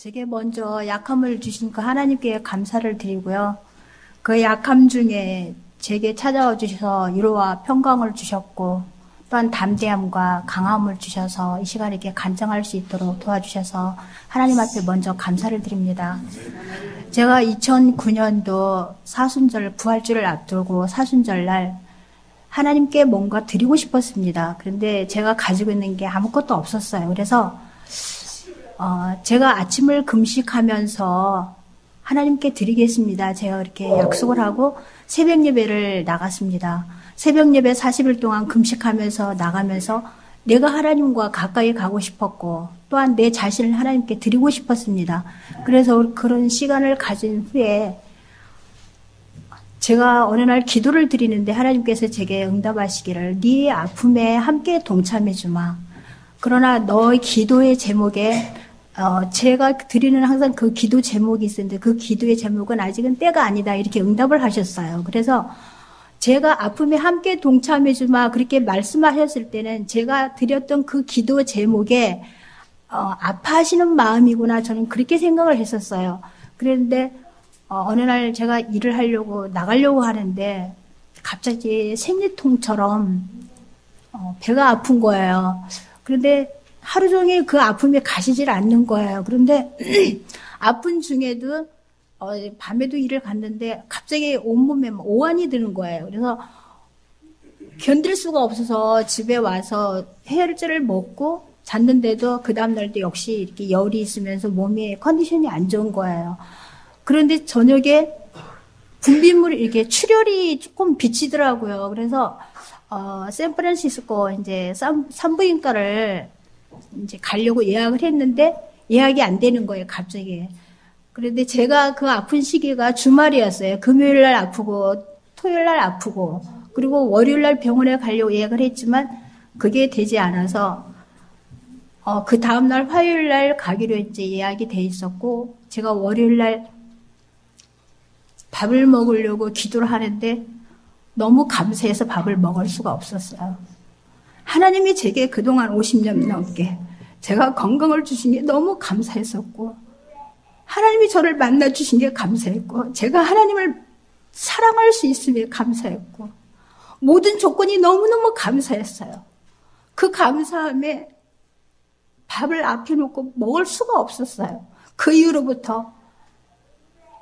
제게 먼저 약함을 주신 그 하나님께 감사를 드리고요. 그 약함 중에 제게 찾아와 주셔서 위로와 평강을 주셨고 또한 담대함과 강함을 주셔서 이 시간에 이렇게 간증할 수 있도록 도와주셔서 하나님 앞에 먼저 감사를 드립니다. 제가 2009년도 사순절 부활주를 앞두고 사순절 날 하나님께 뭔가 드리고 싶었습니다. 그런데 제가 가지고 있는 게 아무것도 없었어요. 그래서 제가 아침을 금식하면서 하나님께 드리겠습니다. 제가 이렇게 약속을 하고 새벽 예배를 나갔습니다. 새벽 예배 40일 동안 금식하면서 나가면서 내가 하나님과 가까이 가고 싶었고 또한 내 자신을 하나님께 드리고 싶었습니다. 그래서 그런 시간을 가진 후에 제가 어느 날 기도를 드리는데 하나님께서 제게 응답하시기를 네 아픔에 함께 동참해 주마. 그러나 너의 기도의 제목에 제가 드리는 항상 그 기도 제목이 있었는데 그 기도의 제목은 아직은 때가 아니다 이렇게 응답을 하셨어요. 그래서 제가 아픔에 함께 동참해 주마 그렇게 말씀하셨을 때는 제가 드렸던 그 기도 제목에 아파하시는 마음이구나 저는 그렇게 생각을 했었어요. 그런데 어느 날 제가 일을 하려고 나가려고 하는데 갑자기 생리통처럼 배가 아픈 거예요. 그런데 하루 종일 그 아픔이 가시질 않는 거예요. 그런데 아픈 중에도 밤에도 일을 갔는데 갑자기 온몸에 오한이 드는 거예요. 그래서 견딜 수가 없어서 집에 와서 해열제를 먹고 잤는데도 그 다음날도 역시 이렇게 열이 있으면서 몸이 컨디션이 안 좋은 거예요. 그런데 저녁에 분비물이 이렇게 출혈이 조금 비치더라고요. 그래서 샌프란시스코 이제 산부인과를 이제 가려고 예약을 했는데 예약이 안 되는 거예요, 갑자기. 그런데 제가 그 아픈 시기가 주말이었어요. 금요일 날 아프고 토요일 날 아프고 그리고 월요일 날 병원에 가려고 예약을 했지만 그게 되지 않아서 그 다음 날 화요일 날 가기로 이제 예약이 돼 있었고 제가 월요일 날 밥을 먹으려고 기도를 하는데 너무 감사해서 밥을 먹을 수가 없었어요. 하나님이 제게 그동안 50년 넘게 제가 건강을 주신 게 너무 감사했었고 하나님이 저를 만나주신 게 감사했고 제가 하나님을 사랑할 수 있음에 감사했고 모든 조건이 너무너무 감사했어요. 그 감사함에 밥을 앞에 놓고 먹을 수가 없었어요. 그 이후로부터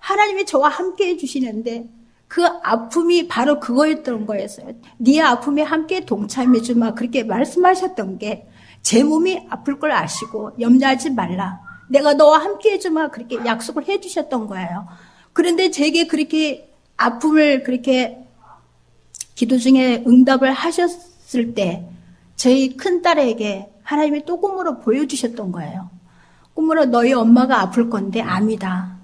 하나님이 저와 함께 해주시는데 그 아픔이 바로 그거였던 거였어요. 네 아픔에 함께 동참해 주마 그렇게 말씀하셨던 게 제 몸이 아플 걸 아시고 염려하지 말라. 내가 너와 함께 해주마 그렇게 약속을 해주셨던 거예요. 그런데 제게 그렇게 아픔을 그렇게 기도 중에 응답을 하셨을 때 저희 큰딸에게 하나님이 또 꿈으로 보여주셨던 거예요. 꿈으로 너희 엄마가 아플 건데 암이다.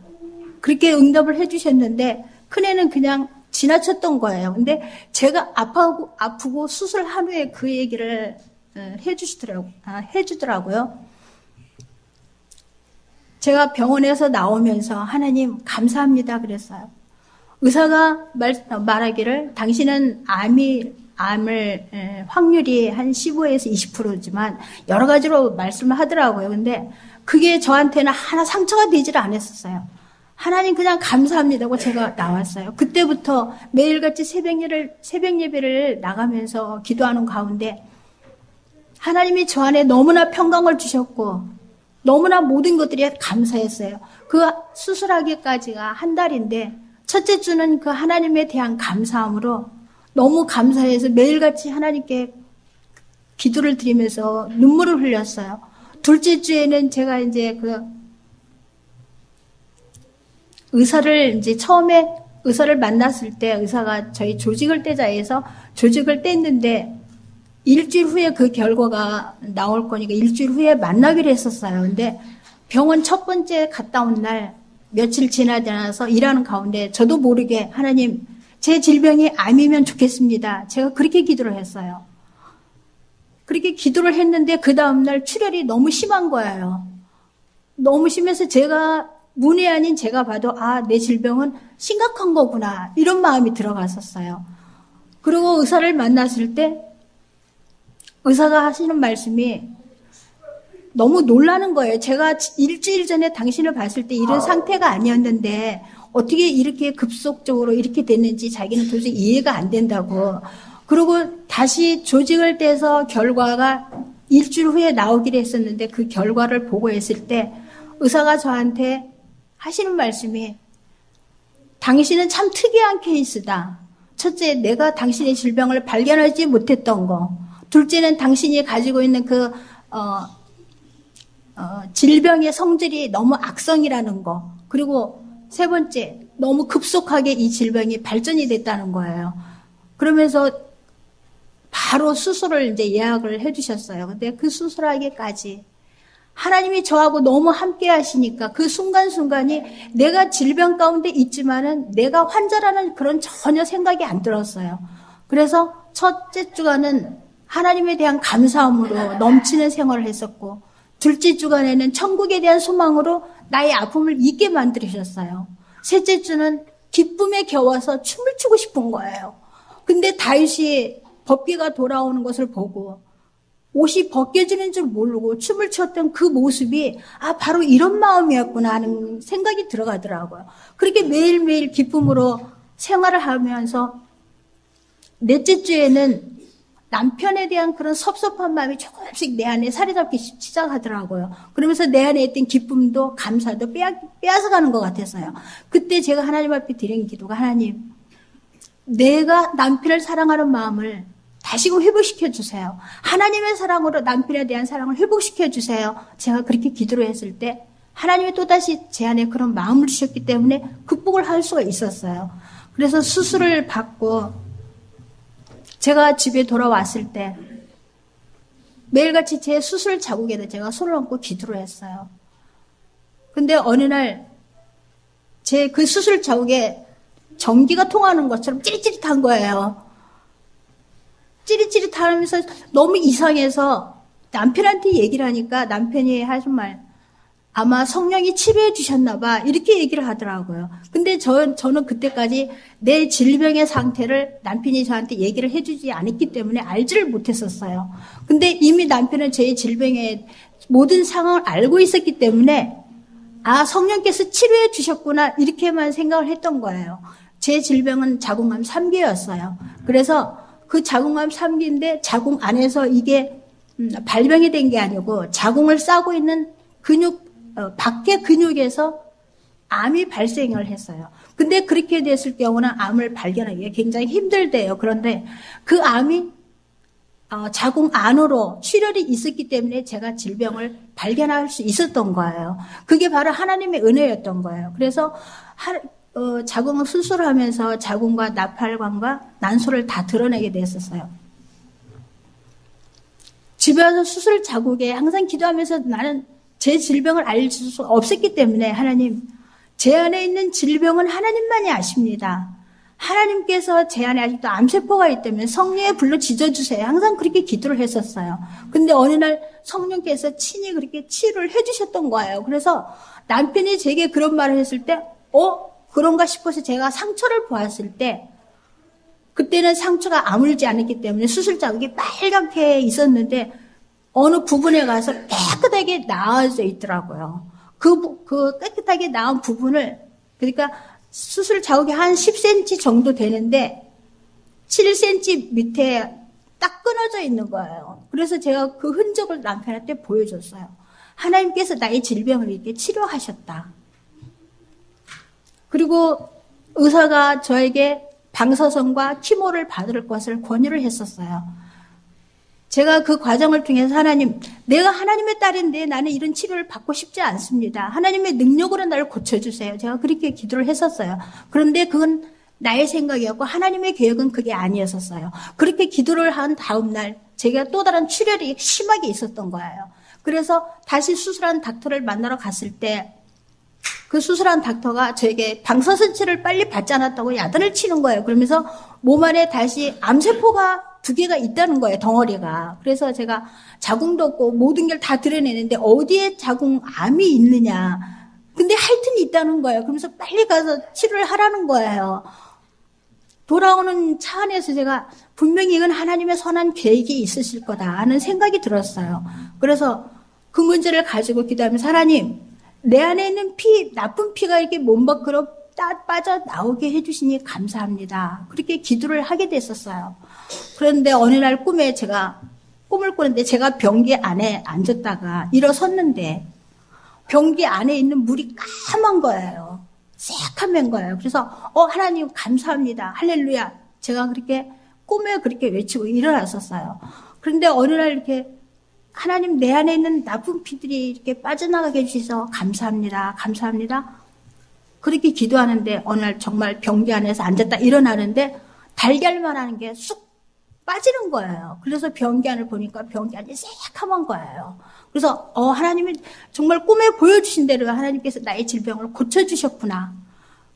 그렇게 응답을 해주셨는데 큰애는 그냥 지나쳤던 거예요. 근데 제가 아프고 수술한 후에 그 얘기를 해주더라고요. 제가 병원에서 나오면서 하나님 감사합니다 그랬어요. 의사가 말하기를 당신은 암을 확률이 한 15에서 20%지만 여러 가지로 말씀을 하더라고요. 근데 그게 저한테는 하나 상처가 되질 않았었어요. 하나님 그냥 감사합니다고 제가 나왔어요. 그때부터 매일같이 새벽 예배를 나가면서 기도하는 가운데 하나님이 저 안에 너무나 평강을 주셨고 너무나 모든 것들이 감사했어요. 그 수술하기까지가 한 달인데 첫째 주는 그 하나님에 대한 감사함으로 너무 감사해서 매일같이 하나님께 기도를 드리면서 눈물을 흘렸어요. 둘째 주에는 제가 이제 그 처음에 의사를 만났을 때 의사가 저희 조직을 떼자 해서 조직을 뗐는데 일주일 후에 그 결과가 나올 거니까 일주일 후에 만나기로 했었어요. 근데 병원 첫 번째 갔다 온 날 며칠 지나지 않아서 일하는 가운데 저도 모르게 하나님 제 질병이 암이면 좋겠습니다. 제가 그렇게 기도를 했어요. 그렇게 기도를 했는데 그 다음날 출혈이 너무 심한 거예요. 너무 심해서 제가 문외 아닌 제가 봐도 내 질병은 심각한 거구나 이런 마음이 들어갔었어요. 그리고 의사를 만났을 때 의사가 하시는 말씀이 너무 놀라는 거예요. 제가 일주일 전에 당신을 봤을 때 이런 상태가 아니었는데 어떻게 이렇게 급속적으로 이렇게 됐는지 자기는 도저히 이해가 안 된다고. 그리고 다시 조직을 떼서 결과가 일주일 후에 나오기로 했었는데 그 결과를 보고했을 때 의사가 저한테 하시는 말씀이 당신은 참 특이한 케이스다. 첫째, 내가 당신의 질병을 발견하지 못했던 거. 둘째는 당신이 가지고 있는 그 질병의 성질이 너무 악성이라는 거. 그리고 세 번째, 너무 급속하게 이 질병이 발전이 됐다는 거예요. 그러면서 바로 수술을 이제 예약을 해주셨어요. 근데 그 수술하기까지 하나님이 저하고 너무 함께 하시니까 그 순간순간이 내가 질병 가운데 있지만은 내가 환자라는 그런 전혀 생각이 안 들었어요. 그래서 첫째 주간은 하나님에 대한 감사함으로 넘치는 생활을 했었고, 둘째 주간에는 천국에 대한 소망으로 나의 아픔을 잊게 만들으셨어요. 셋째 주는 기쁨에 겨워서 춤을 추고 싶은 거예요. 근데 다윗이 법궤가 돌아오는 것을 보고 옷이 벗겨지는 줄 모르고 춤을 췄던 그 모습이 바로 이런 마음이었구나 하는 생각이 들어가더라고요. 그렇게 매일매일 기쁨으로 생활을 하면서 넷째 주에는 남편에 대한 그런 섭섭한 마음이 조금씩 내 안에 사로잡기 시작하더라고요. 그러면서 내 안에 있던 기쁨도 감사도 빼앗아가는 것 같았어요. 그때 제가 하나님 앞에 드린 기도가, 하나님, 내가 남편을 사랑하는 마음을 다시금 회복시켜 주세요. 하나님의 사랑으로 남편에 대한 사랑을 회복시켜 주세요. 제가 그렇게 기도를 했을 때 하나님이 또다시 제 안에 그런 마음을 주셨기 때문에 극복을 할 수가 있었어요. 그래서 수술을 받고 제가 집에 돌아왔을 때 매일같이 제 수술 자국에다 제가 손을 얹고 기도를 했어요. 근데 어느 날 제 그 수술 자국에 전기가 통하는 것처럼 찌릿찌릿한 거예요. 찌릿찌릿하면서 너무 이상해서 남편한테 얘기를 하니까 남편이 하신 말, 아마 성령이 치료해 주셨나 봐, 이렇게 얘기를 하더라고요. 근데 저는 그때까지 내 질병의 상태를 남편이 저한테 얘기를 해주지 않았기 때문에 알지를 못했었어요. 근데 이미 남편은 제 질병의 모든 상황을 알고 있었기 때문에 성령께서 치료해 주셨구나, 이렇게만 생각을 했던 거예요. 제 질병은 자궁암 3기였어요. 그래서 그 자궁암 3기인데 자궁 안에서 이게 발병이 된 게 아니고 자궁을 싸고 있는 근육, 밖의 근육에서 암이 발생을 했어요. 근데 그렇게 됐을 경우는 암을 발견하기가 굉장히 힘들대요. 그런데 그 암이 자궁 안으로 출혈이 있었기 때문에 제가 질병을 발견할 수 있었던 거예요. 그게 바로 하나님의 은혜였던 거예요. 그래서 자궁을 수술하면서 자궁과 나팔관과 난소를 다 드러내게 됐었어요. 집에 와서 수술 자국에 항상 기도하면서 나는 제 질병을 알 수 없었기 때문에, 하나님, 제 안에 있는 질병은 하나님만이 아십니다. 하나님께서 제 안에 아직도 암세포가 있다면 성령의 불로 짖어주세요. 항상 그렇게 기도를 했었어요. 근데 어느 날 성령께서 친히 그렇게 치료를 해주셨던 거예요. 그래서 남편이 제게 그런 말을 했을 때, 그런가 싶어서 제가 상처를 보았을 때, 그때는 상처가 아물지 않았기 때문에 수술 자국이 빨갛게 있었는데 어느 부분에 가서 깨끗하게 나아져 있더라고요. 그 깨끗하게 나은 부분을, 그러니까 수술 자국이 한 10cm 정도 되는데 7cm 밑에 딱 끊어져 있는 거예요. 그래서 제가 그 흔적을 남편한테 보여줬어요. 하나님께서 나의 질병을 이렇게 치료하셨다. 그리고 의사가 저에게 방사선과 키모를 받을 것을 권유를 했었어요. 제가 그 과정을 통해서, 하나님, 내가 하나님의 딸인데 나는 이런 치료를 받고 싶지 않습니다. 하나님의 능력으로 나를 고쳐주세요. 제가 그렇게 기도를 했었어요. 그런데 그건 나의 생각이었고 하나님의 계획은 그게 아니었었어요. 그렇게 기도를 한 다음 날 제가 또 다른 출혈이 심하게 있었던 거예요. 그래서 다시 수술한 닥터를 만나러 갔을 때 그 수술한 닥터가 저에게 방사선 치료를 빨리 받지 않았다고 야단을 치는 거예요. 그러면서 몸 안에 다시 암세포가 2개가 있다는 거예요, 덩어리가. 그래서 제가 자궁도 없고 모든 걸 다 드러내는데 어디에 자궁암이 있느냐. 근데 하여튼 있다는 거예요. 그러면서 빨리 가서 치료를 하라는 거예요. 돌아오는 차 안에서 제가 분명히 이건 하나님의 선한 계획이 있으실 거다 하는 생각이 들었어요. 그래서 그 문제를 가지고 기도하면서 하나님, 내 안에 있는 피, 나쁜 피가 이렇게 몸 밖으로 빠져나오게 해주시니 감사합니다. 그렇게 기도를 하게 됐었어요. 그런데 어느 날 꿈에 제가 꿈을 꾸는데 제가 변기 안에 앉았다가 일어섰는데 변기 안에 있는 물이 까만 거예요. 새카만 거예요. 그래서 하나님 감사합니다. 할렐루야. 제가 그렇게 꿈에 그렇게 외치고 일어났었어요. 그런데 어느 날 이렇게 하나님 내 안에 있는 나쁜 피들이 이렇게 빠져나가게 해주셔서 감사합니다. 감사합니다. 그렇게 기도하는데 어느 날 정말 변기 안에서 앉았다 일어나는데 달걀만 하는 게 쑥 빠지는 거예요. 그래서 변기 안을 보니까 변기 안이 새카만 거예요. 그래서 하나님이 정말 꿈에 보여주신 대로 하나님께서 나의 질병을 고쳐주셨구나.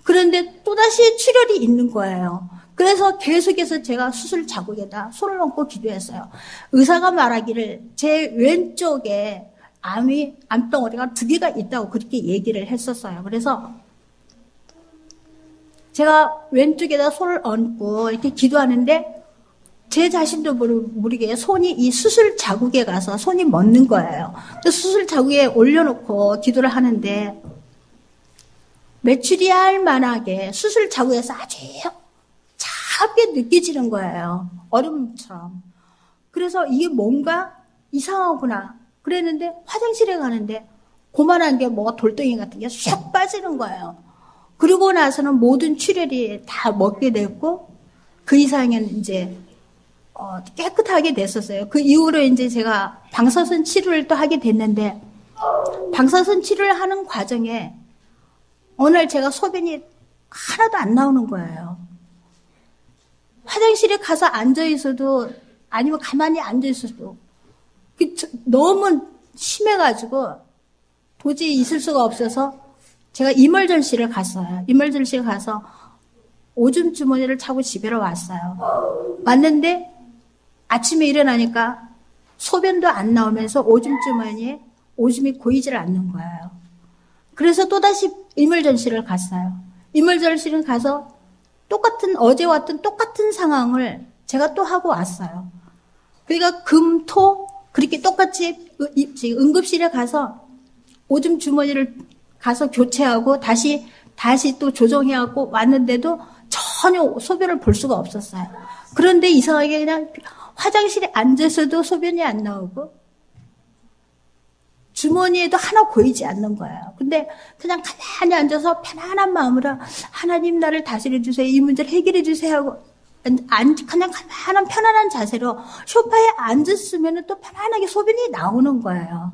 그런데 또다시 출혈이 있는 거예요. 그래서 계속해서 제가 수술 자국에다 손을 얹고 기도했어요. 의사가 말하기를 제 왼쪽에 암덩어리가 2개가 있다고 그렇게 얘기를 했었어요. 그래서 제가 왼쪽에다 손을 얹고 이렇게 기도하는데 제 자신도 모르게 손이 이 수술 자국에 가서 손이 멎는 거예요. 수술 자국에 올려놓고 기도를 하는데 메추리알 만하게 수술 자국에서 아주 작게 느껴지는 거예요. 얼음처럼. 그래서 이게 뭔가 이상하구나. 그랬는데 화장실에 가는데 고만한 게 뭐가 돌덩이 같은 게 쑥 빠지는 거예요. 그러고 나서는 모든 출혈이 다 멎게 됐고 그 이상은 이제 깨끗하게 됐었어요. 그 이후로 이제 제가 방사선 치료를 또 하게 됐는데 방사선 치료를 하는 과정에 어느 날 제가 소변이 하나도 안 나오는 거예요. 화장실에 가서 앉아있어도 아니면 가만히 앉아있어도 너무 심해가지고 도저히 있을 수가 없어서 제가 이멀전시를 갔어요. 이멀전시를 가서 오줌 주머니를 차고 집에로 왔어요. 왔는데 아침에 일어나니까 소변도 안 나오면서 오줌 주머니에 오줌이 고이질 않는 거예요. 그래서 또다시 이멀전시를 갔어요. 이멀전시를 가서 어제 왔던 똑같은 상황을 제가 또 하고 왔어요. 그러니까 금, 토, 그렇게 똑같이 응급실에 가서 오줌 주머니를 가서 교체하고 다시 또 조정해갖고 왔는데도 전혀 소변을 볼 수가 없었어요. 그런데 이상하게 그냥 화장실에 앉아서도 소변이 안 나오고 주머니에도 하나 고이지 않는 거예요. 근데 그냥 가만히 앉아서 편안한 마음으로 하나님 나를 다스려 주세요. 이 문제를 해결해 주세요 하고 그냥 가만한 편안한 자세로 소파에 앉았으면 또 편안하게 소변이 나오는 거예요.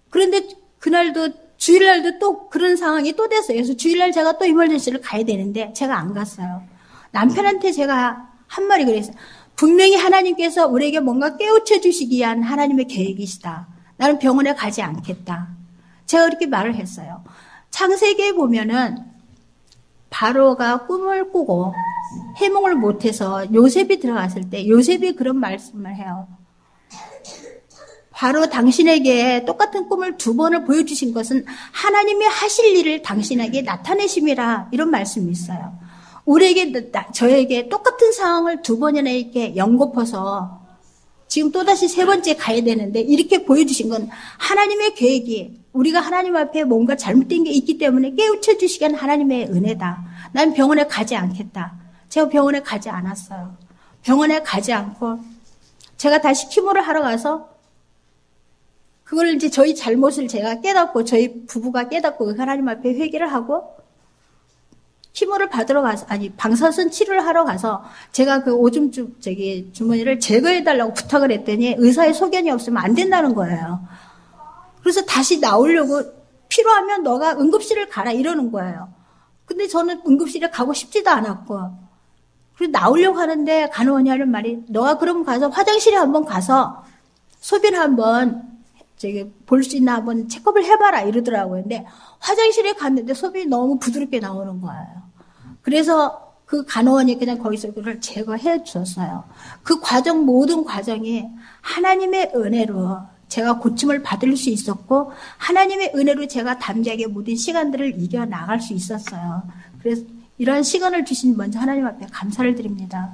그런데 그날도 주일날도 또 그런 상황이 또 됐어요. 그래서 주일날 제가 또 이멀전시를 가야 되는데 제가 안 갔어요. 남편한테 제가 한 말이 그랬어요. 분명히 하나님께서 우리에게 뭔가 깨우쳐 주시기 위한 하나님의 계획이시다. 나는 병원에 가지 않겠다. 제가 그렇게 말을 했어요. 창세기에 보면은 바로가 꿈을 꾸고 해몽을 못해서 요셉이 들어갔을 때 요셉이 그런 말씀을 해요. 바로 당신에게 똑같은 꿈을 2번을 보여주신 것은 하나님이 하실 일을 당신에게 나타내심이라 이런 말씀이 있어요. 우리에게 저에게 똑같은 상황을 2번이나 이렇게 연거퍼서 지금 또다시 3번째 가야 되는데 이렇게 보여주신 건 하나님의 계획이 우리가 하나님 앞에 뭔가 잘못된 게 있기 때문에 깨우쳐 주시기 위한 하나님의 은혜다. 난 병원에 가지 않겠다. 제가 병원에 가지 않았어요. 병원에 가지 않고 제가 다시 키모를 하러 가서 그걸 이제 저희 잘못을 제가 깨닫고 저희 부부가 깨닫고 하나님 앞에 회개를 하고 키모를 받으러 가서 방사선 치료를 하러 가서 제가 그 오줌 주머니를 제거해 달라고 부탁을 했더니 의사의 소견이 없으면 안 된다는 거예요. 그래서 다시 나오려고 필요하면 너가 응급실을 가라 이러는 거예요. 근데 저는 응급실에 가고 싶지도 않았고 그래서 나오려고 하는데 간호원이 하는 말이 너가 그럼 가서 화장실에 한번 가서 소변 한번 볼 수 있나 한번 체크업을 해봐라 이러더라고요. 근데 화장실에 갔는데 소변이 너무 부드럽게 나오는 거예요. 그래서 그 간호원이 그냥 거기서 그걸 제거해 줬어요. 그 과정, 모든 과정이 하나님의 은혜로 제가 고침을 받을 수 있었고 하나님의 은혜로 제가 담대하게 모든 시간들을 이겨나갈 수 있었어요. 그래서 이러한 시간을 주신 먼저 하나님 앞에 감사를 드립니다.